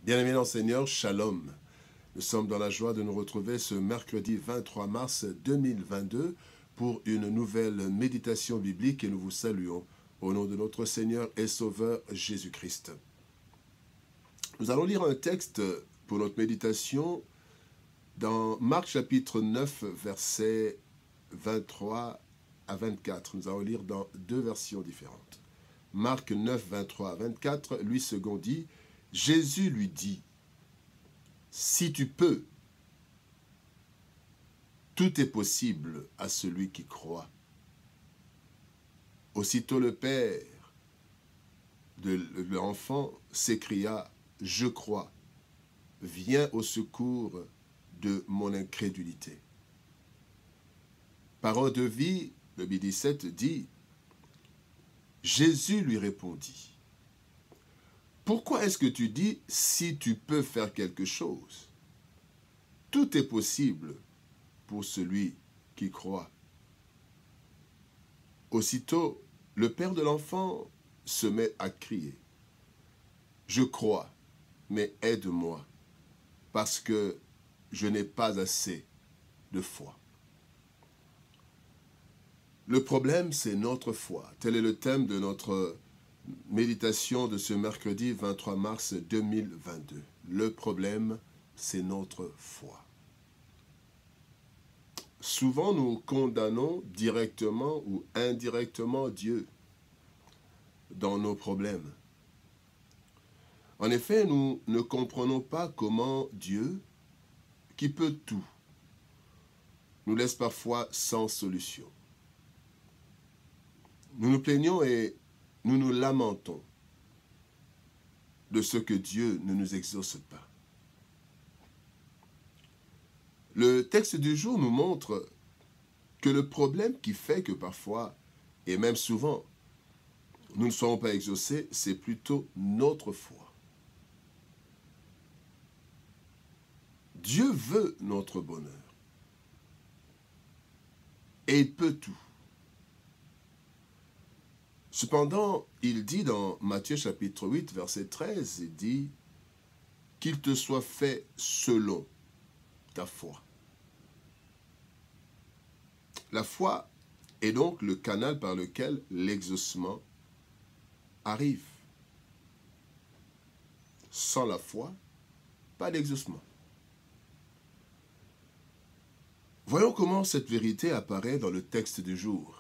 Bien-aimés dans le Seigneur, Shalom. Nous sommes dans la joie de nous retrouver ce mercredi 23 mars 2022 pour une nouvelle méditation biblique et nous vous saluons au nom de notre Seigneur et Sauveur Jésus-Christ. Nous allons lire un texte pour notre méditation dans Marc chapitre 9, versets 23 à 24. Nous allons lire dans deux versions différentes. Marc 9, 23 à 24, lui second dit, Jésus lui dit, « Si tu peux, tout est possible à celui qui croit. » Aussitôt le père de l'enfant s'écria, « Je crois, viens au secours de mon incrédulité. » Parole de vie, le 17 dit, Jésus lui répondit, pourquoi est-ce que tu dis « si tu peux faire quelque chose » ? Tout est possible pour celui qui croit. Aussitôt, le père de l'enfant se met à crier. Je crois, mais aide-moi, parce que je n'ai pas assez de foi. Le problème, c'est notre foi. Tel est le thème de notre méditation de ce mercredi 23 mars 2022. Le problème, c'est notre foi. Souvent, nous condamnons directement ou indirectement Dieu dans nos problèmes. En effet, nous ne comprenons pas comment Dieu, qui peut tout, nous laisse parfois sans solution. Nous nous plaignons et nous nous lamentons de ce que Dieu ne nous exauce pas. Le texte du jour nous montre que le problème qui fait que parfois, et même souvent, nous ne serons pas exaucés, c'est plutôt notre foi. Dieu veut notre bonheur. Et il peut tout. Cependant, il dit dans Matthieu chapitre 8, verset 13, il dit « Qu'il te soit fait selon ta foi ». La foi est donc le canal par lequel l'exaucement arrive. Sans la foi, pas d'exaucement. Voyons comment cette vérité apparaît dans le texte du jour.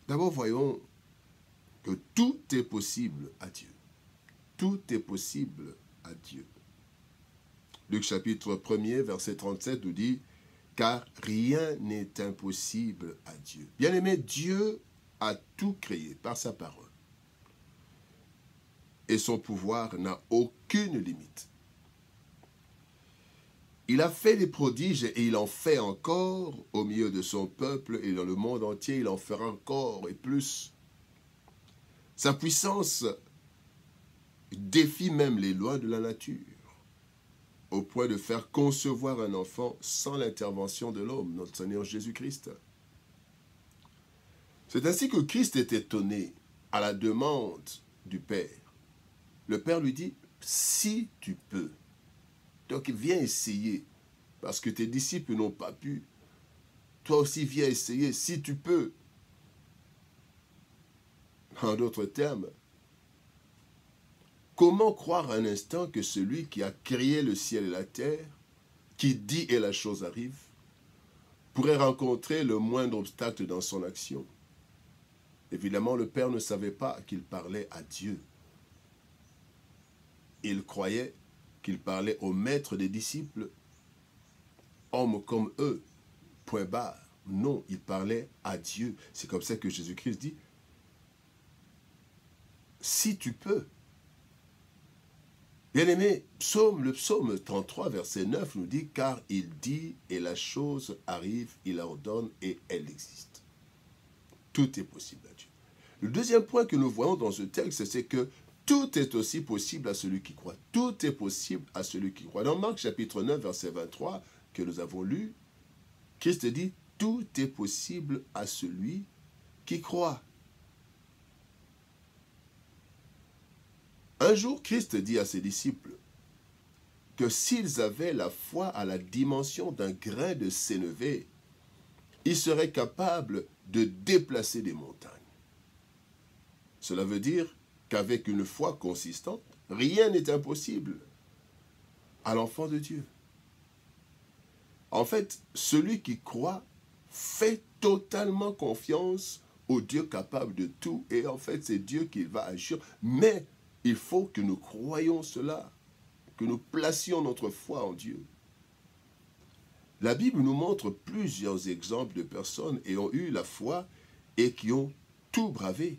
D'abord, voyons que tout est possible à Dieu. Tout est possible à Dieu. Luc chapitre 1er, verset 37 nous dit « Car rien n'est impossible à Dieu. » Bien-aimé, Dieu a tout créé par sa parole. Et son pouvoir n'a aucune limite. Il a fait des prodiges et il en fait encore au milieu de son peuple et dans le monde entier, il en fera encore et plus. Sa puissance défie même les lois de la nature, au point de faire concevoir un enfant sans l'intervention de l'homme, notre Seigneur Jésus-Christ. C'est ainsi que Christ est étonné à la demande du Père. Le Père lui dit, si tu peux. Donc viens essayer, parce que tes disciples n'ont pas pu. Toi aussi viens essayer, si tu peux. En d'autres termes, comment croire un instant que celui qui a créé le ciel et la terre, qui dit et la chose arrive, pourrait rencontrer le moindre obstacle dans son action? Évidemment, le Père ne savait pas qu'il parlait à Dieu. Il croyait qu'il parlait au maître des disciples, hommes comme eux, point barre. Non, il parlait à Dieu. C'est comme ça que Jésus-Christ dit, si tu peux. Bien-aimé, le psaume 33, verset 9 nous dit, car il dit et la chose arrive, il ordonne et elle existe. Tout est possible à Dieu. Le deuxième point que nous voyons dans ce texte, c'est que tout est aussi possible à celui qui croit. Tout est possible à celui qui croit. Dans Marc chapitre 9, verset 23, que nous avons lu, Christ dit, tout est possible à celui qui croit. Un jour, Christ dit à ses disciples que s'ils avaient la foi à la dimension d'un grain de sénévé, ils seraient capables de déplacer des montagnes. Cela veut dire qu'avec une foi consistante, rien n'est impossible à l'enfant de Dieu. En fait, celui qui croit fait totalement confiance au Dieu capable de tout. Et en fait, c'est Dieu qui va agir. Mais il faut que nous croyions cela, que nous placions notre foi en Dieu. La Bible nous montre plusieurs exemples de personnes ayant eu la foi et qui ont tout bravé.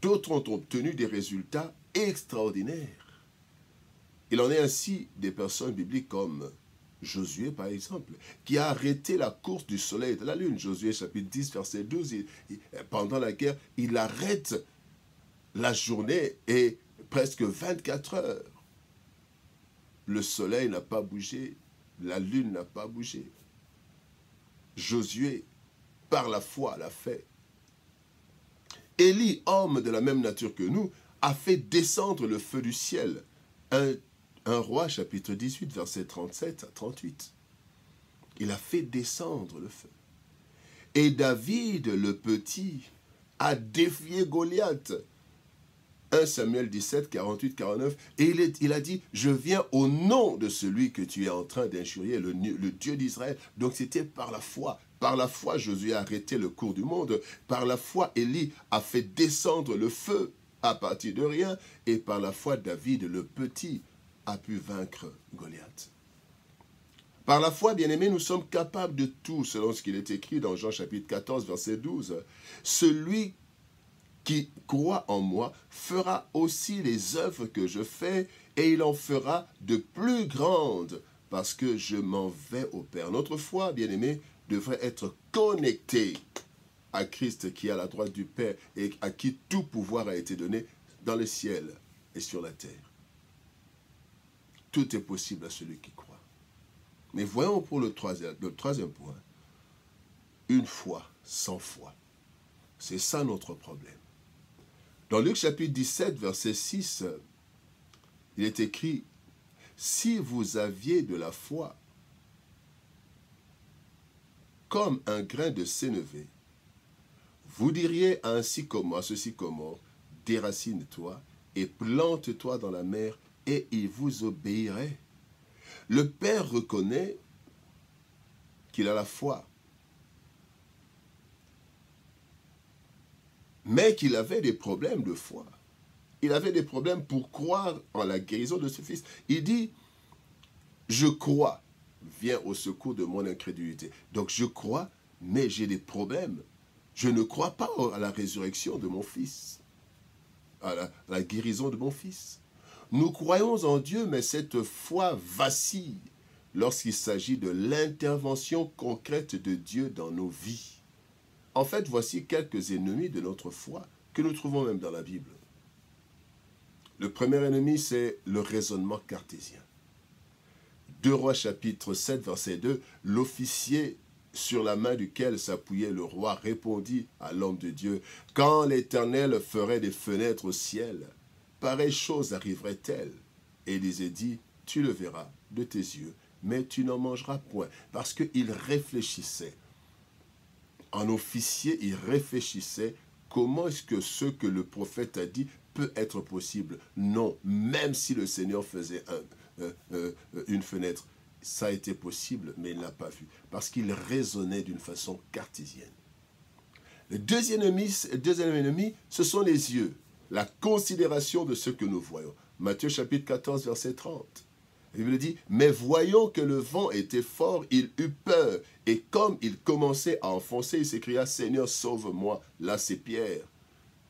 D'autres ont obtenu des résultats extraordinaires. Il en est ainsi des personnes bibliques comme Josué, par exemple, qui a arrêté la course du soleil et de la lune. Josué, chapitre 10, verset 12, pendant la guerre, il arrête la journée et presque 24 heures. Le soleil n'a pas bougé, la lune n'a pas bougé. Josué, par la foi, l'a fait. Élie, homme de la même nature que nous, a fait descendre le feu du ciel. 1 Roi, chapitre 18, versets 37 à 38. Il a fait descendre le feu. Et David, le petit, a défié Goliath. 1 Samuel 17, 48, 49. Et il a dit, je viens au nom de celui que tu es en train d'injurier, le Dieu d'Israël. Donc c'était par la foi. Par la foi, Josué a arrêté le cours du monde. Par la foi, Élie a fait descendre le feu à partir de rien. Et par la foi, David, le petit, a pu vaincre Goliath. Par la foi, bien-aimés, nous sommes capables de tout, selon ce qu'il est écrit dans Jean chapitre 14, verset 12. Celui qui croit en moi fera aussi les œuvres que je fais, et il en fera de plus grandes, parce que je m'en vais au Père. Notre foi, bien-aimés, devrait être connectée à Christ qui est à la droite du Père et à qui tout pouvoir a été donné dans le ciel et sur la terre. Tout est possible à celui qui croit. Mais voyons pour le troisième point, une foi sans foi. C'est ça notre problème. Dans Luc chapitre 17, verset 6, il est écrit, « Si vous aviez de la foi, comme un grain de sénévé, vous diriez à ce sycomore, déracine-toi et plante-toi dans la mer, et il vous obéirait. » Le Père reconnaît qu'il a la foi, mais qu'il avait des problèmes de foi. Il avait des problèmes pour croire en la guérison de ce fils. Il dit, je crois, viens au secours de mon incrédulité. Donc je crois, mais j'ai des problèmes. Je ne crois pas à la résurrection de mon fils, à la guérison de mon fils. Nous croyons en Dieu, mais cette foi vacille lorsqu'il s'agit de l'intervention concrète de Dieu dans nos vies. En fait, voici quelques ennemis de notre foi que nous trouvons même dans la Bible. Le premier ennemi, c'est le raisonnement cartésien. 2 Rois chapitre 7, verset 2, l'officier sur la main duquel s'appuyait le roi répondit à l'homme de Dieu, « Quand l'Éternel ferait des fenêtres au ciel, pareille chose arriverait-elle » Et Élisée dit, « Tu le verras de tes yeux, mais tu n'en mangeras point. » Parce qu'il réfléchissait. En officier, il réfléchissait comment est-ce que ce que le prophète a dit peut être possible. Non, même si le Seigneur faisait une fenêtre, ça a été possible, mais il ne l'a pas vu. Parce qu'il raisonnait d'une façon cartésienne. Le deuxième ennemi, ce sont les yeux. La considération de ce que nous voyons. Matthieu chapitre 14, verset 30. La Bible dit, « Mais voyant que le vent était fort, il eut peur. Et comme il commençait à enfoncer, il s'écria, « Seigneur, sauve-moi. » Là, c'est Pierre.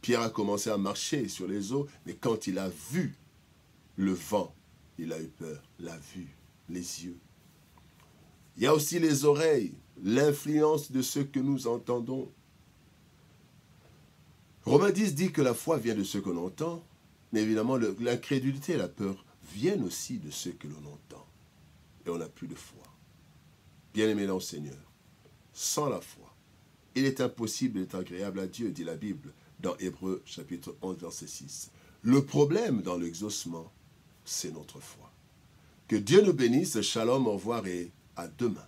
Pierre a commencé à marcher sur les eaux, mais quand il a vu le vent, il a eu peur. La vue, les yeux. Il y a aussi les oreilles, l'influence de ce que nous entendons. Romains 10 dit que la foi vient de ce que l'on entend, mais évidemment l'incrédulité et la peur viennent aussi de ce que l'on entend. Et on n'a plus de foi. Bien-aimés dans le Seigneur, sans la foi, il est impossible d'être agréable à Dieu, dit la Bible, dans Hébreux chapitre 11, verset 6. Le problème dans l'exaucement, c'est notre foi. Que Dieu nous bénisse. Shalom, au revoir et à demain.